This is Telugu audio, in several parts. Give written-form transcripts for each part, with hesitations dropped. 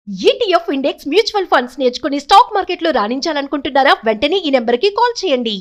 ఈటీఎఫ్ ఇండెక్స్ మ్యూచువల్ ఫండ్స్ నేర్చుకుని స్టాక్ మార్కెట్లో రాణించాలనుకుంటున్నారా? వెంటనే ఈ నెంబర్కి కాల్ చేయండి.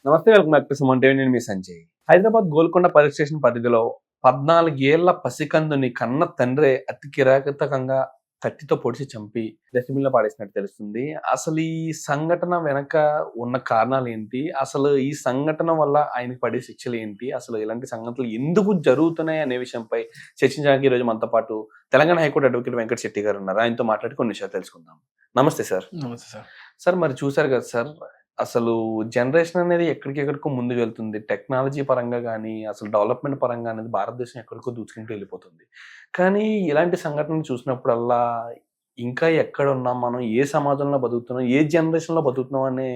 నమస్తే, welcome back to Suman TV. నేను మీ సంజయ్. హైదరాబాద్ గోల్కొండ పోలీస్ స్టేషన్ పరిధిలో 14 ఏళ్ల పసికందుని కన్న తండ్రే అతి కిరాతకంగా కత్తితో పొడిచి చంపి డస్ట్బిన్ లో పాడేసినట్టు తెలుస్తుంది. అసలు ఈ సంఘటన వెనక ఉన్న కారణాలు ఏంటి? అసలు ఈ సంఘటన వల్ల ఆయనకు పడే శిక్షలు ఏంటి? అసలు ఇలాంటి సంఘటనలు ఎందుకు జరుగుతున్నాయి అనే విషయంపై చర్చించడానికి ఈరోజు మనతో పాటు తెలంగాణ హైకోర్టు అడ్వకేట్ వెంకట శెట్టి గారు ఉన్నారు. ఆయనతో మాట్లాడి కొన్ని విషయాలు తెలుసుకుందాం. నమస్తే సార్. నమస్తే సార్. సార్, మరి చూసారు కదా సార్, అసలు జనరేషన్ అనేది ఎక్కడికెక్కడికో ముందుకు వెళ్తుంది. టెక్నాలజీ పరంగా కానీ, అసలు డెవలప్మెంట్ పరంగా అనేది భారతదేశం ఎక్కడికో దూచుకుంటూ వెళ్ళిపోతుంది. కానీ ఇలాంటి సంఘటనలు చూసినప్పుడల్లా ఇంకా ఎక్కడ ఉన్నాం మనం, ఏ సమాజంలో బతుకుతున్నాం, ఏ జనరేషన్లో బతుకుతున్నాం అనే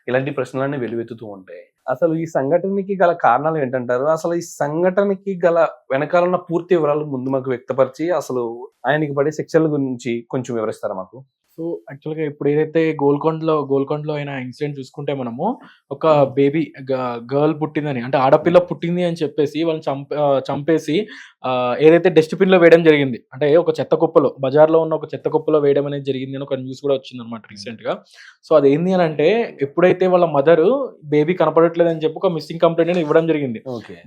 ఇలాంటి ప్రశ్నలన్నీ వెలువెత్తుతూ ఉంటాయి. అసలు ఈ సంఘటనకి గల కారణాలు ఏంటంటారు? అసలు ఈ సంఘటనకి గల వెనకాల ఉన్న పూర్తి వివరాలు ముందు మాకు వ్యక్తపరిచి అసలు ఆయనకి పడే శిక్షల గురించి కొంచెం వివరిస్తారా మాకు? సో యాక్చువల్గా ఇప్పుడు ఏదైతే గోల్కొండలో అయిన ఇన్సిడెంట్ చూసుకుంటే మనము ఒక బేబీ గర్ల్ పుట్టిందని, అంటే ఆడపిల్ల పుట్టింది అని చెప్పేసి వాళ్ళని చంపేసి ఏదైతే డస్ట్బిన్ లో వేయడం జరిగింది, అంటే ఒక చెత్త కుప్పలో, బజార్లో ఉన్న ఒక చెత్త కుప్పలో వేయడం అనేది జరిగింది అని ఒక న్యూస్ కూడా వచ్చింది అనమాట రీసెంట్ గా. సో అది ఏంది అని అంటే, ఎప్పుడైతే వాళ్ళ మదర్ బేబీ కనపడట్లేదు అని చెప్పి ఒక మిస్సింగ్ కంప్లైంట్ అనేది ఇవ్వడం జరిగింది.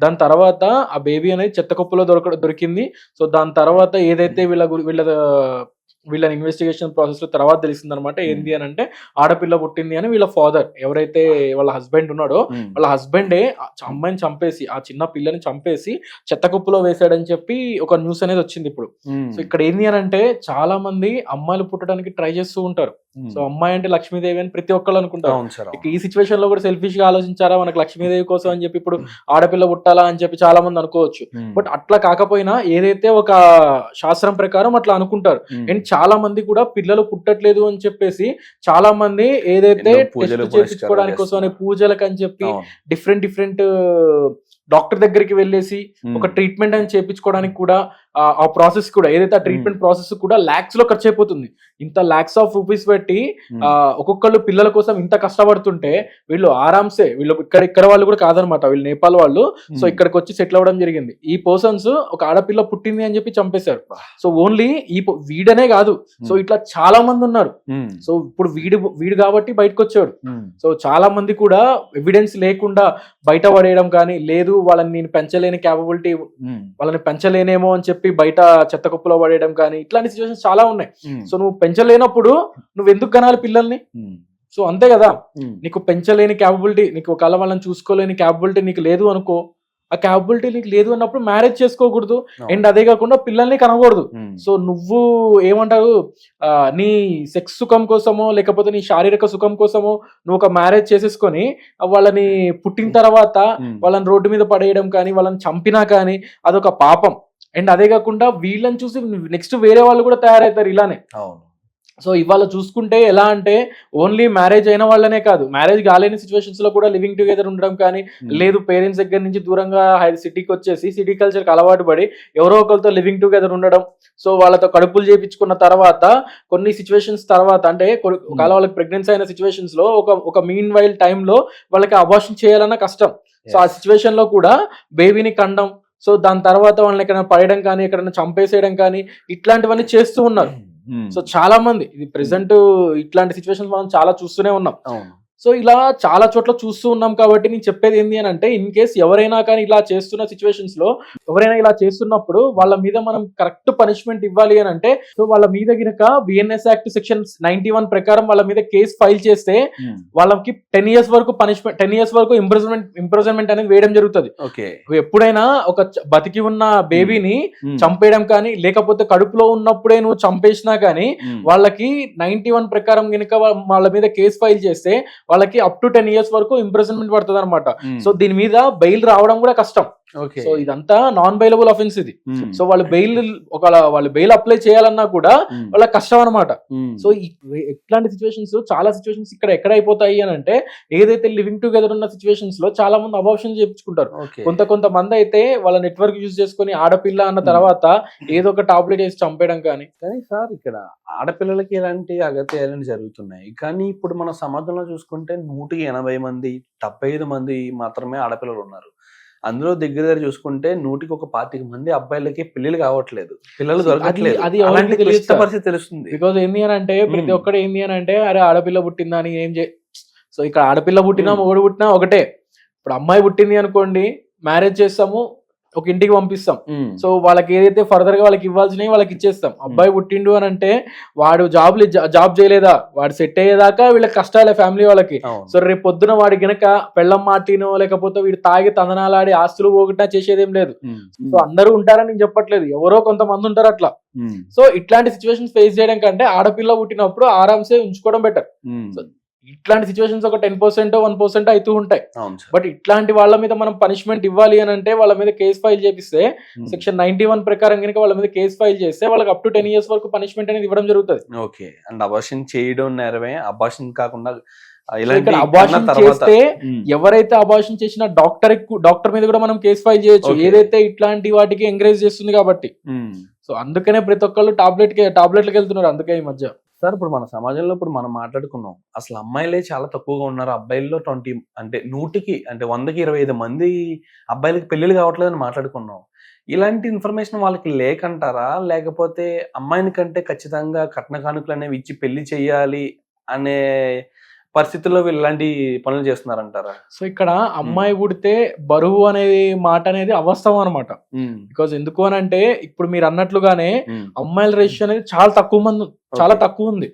దాని తర్వాత ఆ బేబీ అనేది చెత్త కుప్పలో దొరికింది. సో దాని తర్వాత ఏదైతే వీళ్ళని ఇన్వెస్టిగేషన్ ప్రాసెస్ లో తర్వాత తెలిసింది అనమాట. ఏంది అని అంటే, ఆడపిల్ల పుట్టింది అని వీళ్ళ ఫాదర్, ఎవరైతే వాళ్ళ హస్బెండ్ ఉన్నాడో, వాళ్ళ హస్బెండే అమ్మాయిని చంపేసి, ఆ చిన్న పిల్లని చంపేసి చెత్త కుప్పలో వేసాడని చెప్పి ఒక న్యూస్ అనేది వచ్చింది ఇప్పుడు. సో ఇక్కడ ఏంది అని అంటే, చాలా మంది అమ్మాయిలు పుట్టడానికి ట్రై చేస్తూ ఉంటారు. సో అమ్మాయి అంటే లక్ష్మీదేవి అని ప్రతి ఒక్కళ్ళు అనుకుంటారు. ఈ సిచ్యువేషన్ లో కూడా సెల్ఫిష్ గా ఆలోచించారా, మనకు లక్ష్మీదేవి కోసం అని చెప్పి ఇప్పుడు ఆడపిల్ల పుట్టాలా అని చెప్పి చాలా మంది అనుకోవచ్చు. బట్ అట్లా కాకపోయినా ఏదైతే ఒక శాస్త్రం ప్రకారం అట్లా అనుకుంటారు. అండ్ చాలా మంది కూడా పిల్లలు పుట్టట్లేదు అని చెప్పేసి చాలా మంది ఏదైతే టెస్ట్ చేయించుకోవడానికి కోసం అనే పూజలకు అని చెప్పి డిఫరెంట్ డాక్టర్ దగ్గరికి వెళ్ళేసి ఒక ట్రీట్మెంట్ అని చేయించుకోవడానికి కూడా ఆ ప్రాసెస్ కూడా, ఏదైతే ఆ ట్రీట్మెంట్ ప్రాసెస్ కూడా లాక్స్ లో ఖర్చు అయిపోతుంది. ఇంత లాక్స్ ఆఫ్ రూపీస్ పెట్టి ఒక్కొక్కళ్ళు పిల్లల కోసం ఇంత కష్టపడుతుంటే, వీళ్ళు ఆరామ్సే, వీళ్ళు ఇక్కడ వాళ్ళు కూడా కాదనమాట, వీళ్ళు నేపాల్ వాళ్ళు. సో ఇక్కడికి వచ్చి సెటిల్ అవ్వడం జరిగింది. ఈ పర్సన్స్ ఒక ఆడపిల్ల పుట్టింది అని చెప్పి చంపేశారు. సో ఓన్లీ వీడనే కాదు, సో ఇట్లా చాలా మంది ఉన్నారు. సో ఇప్పుడు వీడు కాబట్టి బయటకు వచ్చాడు. సో చాలా మంది కూడా ఎవిడెన్స్ లేకుండా బయట పడేయడం కానీ, లేదు వాళ్ళని నేను పెంచలేని క్యాపబిలిటీ, వాళ్ళని పెంచలేనేమో అని చెప్పి బయట చెత్త కుప్పలో పడేయడం కానీ, ఇట్లాంటి సిచ్యువేషన్స్ చాలా ఉన్నాయి. సో నువ్వు పెంచలేనప్పుడు నువ్వు ఎందుకు కనాలి పిల్లల్ని? సో అంతే కదా, నీకు పెంచలేని క్యాపబిలిటీ, నీకు ఒకవేళ వాళ్ళని చూసుకోలేని క్యాపబిలిటీ నీకు లేదు అనుకో, ఆ క్యాపబిలిటీ నీకు లేదు అన్నప్పుడు మ్యారేజ్ చేసుకోకూడదు. అండ్ అదే కాకుండా పిల్లల్ని కనకూడదు. సో నువ్వు ఏమంటావు, నీ సెక్స్ సుఖం కోసమో లేకపోతే నీ శారీరక సుఖం కోసమో నువ్వు ఒక మ్యారేజ్ చేసేసుకొని వాళ్ళని పుట్టిన తర్వాత వాళ్ళని రోడ్డు మీద పడేయడం కానీ, వాళ్ళని చంపినా కానీ అదొక పాపం. అండ్ అదే కాకుండా వీళ్ళని చూసి నెక్స్ట్ వేరే వాళ్ళు కూడా తయారవుతారు ఇలానే. సో ఇవాళ చూసుకుంటే ఎలా అంటే, ఓన్లీ మ్యారేజ్ అయిన వాళ్ళనే కాదు, మ్యారేజ్ కాలేని సిచ్యువేషన్స్ లో కూడా లివింగ్ టుగెదర్ ఉండడం కానీ, లేదు పేరెంట్స్ దగ్గర నుంచి దూరంగా సిటీకి వచ్చేసి సిటీ కల్చర్కి అలవాటు పడి ఎవరో ఒకరితో లివింగ్ టుగెదర్ ఉండడం. సో వాళ్ళతో కడుపులు చేయించుకున్న తర్వాత కొన్ని సిచ్యువేషన్స్ తర్వాత, అంటే ఒకవేళ వాళ్ళకి ప్రెగ్నెన్సీ అయిన సిచ్యువేషన్స్ లో ఒక మీన్ వైల్ టైంలో వాళ్ళకి అబార్షన్ చేయాలన్న కష్టం. సో ఆ సిచ్యువేషన్ లో కూడా బేబీని కండం, సో దాని తర్వాత వాళ్ళని ఎక్కడైనా పడేయడం కానీ, ఎక్కడైనా చంపేసేయడం కానీ, ఇట్లాంటివన్నీ చేస్తూ ఉన్నారు. సో చాలా మంది ఇది ప్రెసెంట్ ఇట్లాంటి సిచ్యువేషన్స్ మనం చాలా చూస్తూనే ఉన్నాం. సో ఇలా చాలా చోట్ల చూస్తూ ఉన్నాం. కాబట్టి నేను చెప్పేది ఏంటి అని అంటే, ఇన్ కేస్ ఎవరైనా కానీ ఇలా చేస్తున్న సిచ్యువేషన్స్ లో, ఎవరైనా ఇలా చేస్తున్నప్పుడు వాళ్ళ మీద మనం కరెక్ట్ పనిష్మెంట్ ఇవ్వాలి అని అంటే, సో వాళ్ళ మీద గినక బిఎన్ఎస్ యాక్ట్ సెక్షన్ 91 ప్రకారం వాళ్ళ మీద కేసు ఫైల్ చేస్తే వాళ్ళకి 10 years వరకు పనిష్మెంట్, 10 years వరకు ఇంప్రిజన్మెంట్ అనేది వేయడం జరుగుతుంది. ఎప్పుడైనా ఒక బతికి ఉన్న బేబీని చంపేయడం కానీ, లేకపోతే కడుపులో ఉన్నప్పుడే నువ్వు చంపేసినా కానీ, వాళ్ళకి 91 ప్రకారం గినక వాళ్ళ మీద కేసు ఫైల్ చేస్తే వాళ్ళకి అప్ టు 10 years వరకు ఇంప్రిజన్మెంట్ పడుతుంది అనమాట. సో దీని మీద బెయిల్ రావడం కూడా కష్టం. సో ఇదంతా నాన్ బెయిలబుల్ అఫెన్స్ ఇది. సో వాళ్ళు బెయిల్ అప్లై చేయాలన్నా కూడా వాళ్ళకి కష్టం అనమాట. సో ఇట్లాంటి సిచ్యువేషన్స్, చాలా సిచ్యువేషన్స్ ఇక్కడ ఎక్కడ అయిపోతాయి అని అంటే, ఏదైతే లివింగ్ టుగెదర్ ఉన్న సిచ్యువేషన్స్ లో చాలా మంది అబార్షన్ చేయించుకుంటారు. కొంతమంది అయితే వాళ్ళ నెట్వర్క్ యూజ్ చేసుకుని ఆడపిల్ల అన్న తర్వాత ఏదో ఒక టాబ్లెట్ వేసి చంపేయడం కానీ సార్, ఇక్కడ ఆడపిల్లలకి ఎలాంటి అగత్యాలు జరుగుతున్నాయి. కానీ ఇప్పుడు మన సమాజంలో చూసుకుంటే 180 మంది 75 మంది మాత్రమే ఆడపిల్లలు ఉన్నారు. అందులో దగ్గర చూసుకుంటే 100కి 25 అబ్బాయిలకి పెళ్లిళ్ళు కావట్లేదు, పిల్లలు అది దొరకట్లేదు. అది ఎవరికి అలాంటి తెలియదు క్లిష్ట సార్. పరిస్థితి తెలుస్తుంది. బికాజ్ ఏంది అని అంటే ప్రతి ఒక్కడు ఏంది అని అంటే అరే ఆడపిల్ల పుట్టిందా అని ఏం చే సో ఇక్కడ ఆడపిల్ల పుట్టినా మొగుడు పుట్టినా ఒకటే. ఇప్పుడు అమ్మాయి పుట్టింది అనుకోండి, మ్యారేజ్ చేస్తాము, ఒక ఇంటికి పంపిస్తాం. సో వాళ్ళకి ఏదైతే ఫర్దర్ గా వాళ్ళకి ఇవ్వాల్సినవి వాళ్ళకి ఇచ్చేస్తాం. అబ్బాయి పుట్టిండు అని అంటే వాడు జాబ్ చేయలేదా, వాడు సెట్ అయ్యేదాకా వీళ్ళకి కష్టాలే ఫ్యామిలీ వాళ్ళకి. సో రేపు పొద్దున వాడి గనక పెళ్ళం మాటినో లేకపోతే వీడు తాగి తందనాలాడి ఆస్తులు పోగొట్టా చేసేదేం లేదు. సో అందరూ ఉంటారని నేను చెప్పట్లేదు, ఎవరో కొంతమంది ఉంటారు అట్లా. సో ఇట్లాంటి సిచ్యువేషన్స్ ఫేస్ చేయడం కంటే ఆడపిల్ల పుట్టినప్పుడు ఆరామ్సే ఉంచుకోవడం బెటర్. ఇట్లాంటి సిచ్యువేషన్స్ ఒక 10% 1% అవుతూ ఉంటాయి. బట్ ఇట్లాంటి వాళ్ళ మీద మనం పనిష్మెంట్ ఇవ్వాలి అని అంటే వాళ్ళ మీద కేసు ఫైల్ చేపిస్తే సెక్షన్ 91 ప్రకారం కనుక వాళ్ళ మీద కేసు ఫైల్ చేస్తే వాళ్ళకి అప్ టు 10 years వరకు పనిష్మెంట్ అనేది ఇవ్వడం జరుగుతుంది. ఓకే. అండ్ అబార్షన్ చేయడం నేరమే, అబార్షన్ కాకుండా అబార్షన్ చేస్తే ఎవరైతే అబార్షన్ చేసిన డాక్టర్ మీద కూడా మనం కేసు ఫైల్ చేయొచ్చు, ఏదైతే ఇట్లాంటి వాటికి ఎంకరేజ్ చేస్తుంది కాబట్టి. సో అందుకనే ప్రతి ఒక్కళ్ళు టాబ్లెట్లకు వెళ్తున్నారు అందుకే ఈ మధ్య. సార్ ఇప్పుడు మన సమాజంలో ఇప్పుడు మనం మాట్లాడుకున్నాం, అసలు అమ్మాయిలే చాలా తక్కువగా ఉన్నారు, అబ్బాయిల్లో 20 అంటే 100కి 25 మంది అబ్బాయిలకి పెళ్లిళ్ళు కావట్లేదని మాట్లాడుకున్నాం. ఇలాంటి ఇన్ఫర్మేషన్ వాళ్ళకి లేకంటారా, లేకపోతే అమ్మాయిని కంటే ఖచ్చితంగా కట్న కానుకలు అనేవి ఇచ్చి పెళ్లి చేయాలి అనే పరిస్థితుల్లో వీళ్ళు ఇలాంటి పనులు చేస్తున్నారంటారా? సో ఇక్కడ అమ్మాయి పుడితే బరువు అనేది మాట అనేది అవాస్తవం అనమాట. బికాజ్ ఎందుకు అని అంటే ఇప్పుడు మీరు అన్నట్లుగానే అమ్మాయిల రేషియో అనేది చాలా తక్కువ ఉంది.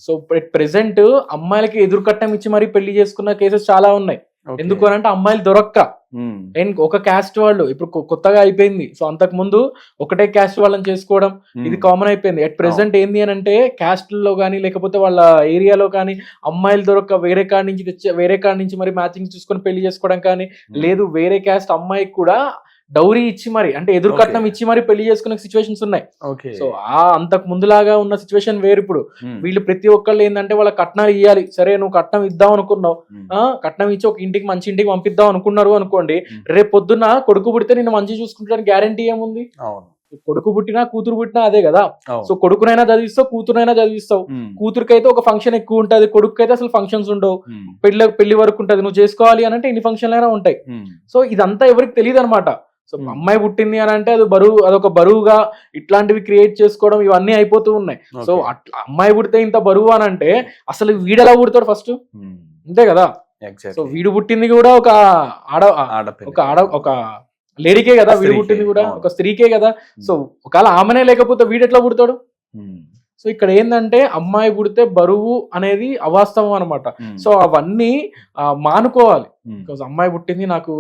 సో ప్రెసెంట్ అమ్మాయిలకి ఎదురుకట్టం ఇచ్చి మరీ పెళ్లి చేసుకున్న కేసెస్ చాలా ఉన్నాయి. ఎందుకు అని అంటే అమ్మాయిలు దొరక్క ఒక క్యాస్ట్ వాళ్ళు ఇప్పుడు కొత్తగా అయిపోయింది. సో అంతకు ముందు ఒకటే క్యాస్ట్ వాళ్ళని చేసుకోవడం ఇది కామన్ అయిపోయింది. అట్ ప్రెసెంట్ ఏంది అని అంటే క్యాస్ట్ లో కానీ లేకపోతే వాళ్ళ ఏరియాలో కానీ అమ్మాయిలు దొరక్క వేరే కాడ నుంచి మరి మ్యాచింగ్ చూసుకొని పెళ్లి చేసుకోవడం కానీ, లేదు వేరే క్యాస్ట్ అమ్మాయికి కూడా డౌరీ ఇచ్చి మరి అంటే ఎదురు కట్నం ఇచ్చి మరి పెళ్లి చేసుకునే సిచ్యువేషన్స్ ఉన్నాయి. సో అంతకు ముందులాగా ఉన్న సిచ్యువేషన్ వేరు. ఇప్పుడు వీళ్ళు ప్రతి ఒక్కళ్ళు ఏంటంటే వాళ్ళ కట్నాలు ఇవ్వాలి. సరే నువ్వు కట్నం ఇద్దాం అనుకున్నావు, కట్నం ఇచ్చి ఒక ఇంటికి మంచి ఇంటికి పంపిద్దాం అనుకున్నారు అనుకోండి, రేపు పొద్దున్న కొడుకు పుడితే నిన్ను మంచి చూసుకుంటానికి గ్యారంటీ ఏముంది? కొడుకు పుట్టినా కూతురు పుట్టినా అదే కదా. సో కొడుకునైనా చదివిస్తావు, కూతురునైనా చదివిస్తావు. కూతురుకైతే ఒక ఫంక్షన్ ఎక్కువ ఉంటది, కొడుకు అయితే అసలు ఫంక్షన్స్ ఉండవు, పెళ్లి వరకు ఉంటది. నువ్వు చేసుకోవాలి అని అంటే ఇన్ని ఫంక్షన్లు అయినా ఉంటాయి. సో ఇదంతా ఎవరికి తెలియదు అనమాట. సో అమ్మాయి పుట్టింది అని అంటే అదొక బరువుగా ఇట్లాంటివి క్రియేట్ చేసుకోవడం ఇవన్నీ అయిపోతూ ఉన్నాయి. సో అట్లా అమ్మాయి పుడితే ఇంత బరువు అని అంటే అసలు వీడెలా పుడతాడు ఫస్ట్? అంతే కదా. సో వీడు పుట్టింది కూడా ఒక లేడీకే కదా, వీడు పుట్టింది కూడా ఒక స్త్రీకే కదా. సో ఒకవేళ ఆమెనే లేకపోతే వీడెట్లా పుడతాడు? సో ఇక్కడ ఏంటంటే అమ్మాయి పుడితే బరువు అనేది అవాస్తవం అనమాట. సో అవన్నీ మానుకోవాలి. బికాజ్ అమ్మాయి పుట్టింది నాకు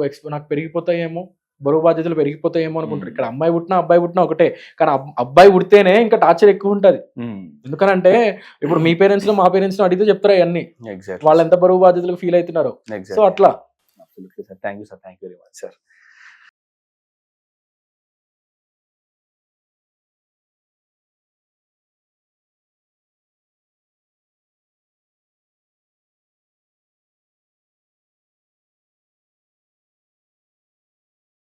పెరిగిపోతాయేమో, బరువు బాధ్యతలు పెరిగిపోతాయేమో అనుకుంటారు. ఇక్కడ అమ్మాయి పుట్టినా అబ్బాయి పుట్టినా ఒకటే, కానీ అబ్బాయి పుడితేనే ఇంకా టార్చర్ ఎక్కువ ఉంటది. ఎందుకనంటే ఇప్పుడు మీ పేరెంట్స్ లో మా పేరెంట్స్ లో అడిగితే చెప్తారు అవన్నీ, వాళ్ళు ఎంత బరువు బాధ్యతలకు ఫీల్ అవుతున్నారు. సో అట్లా. Thank you sir, thank you very much sir.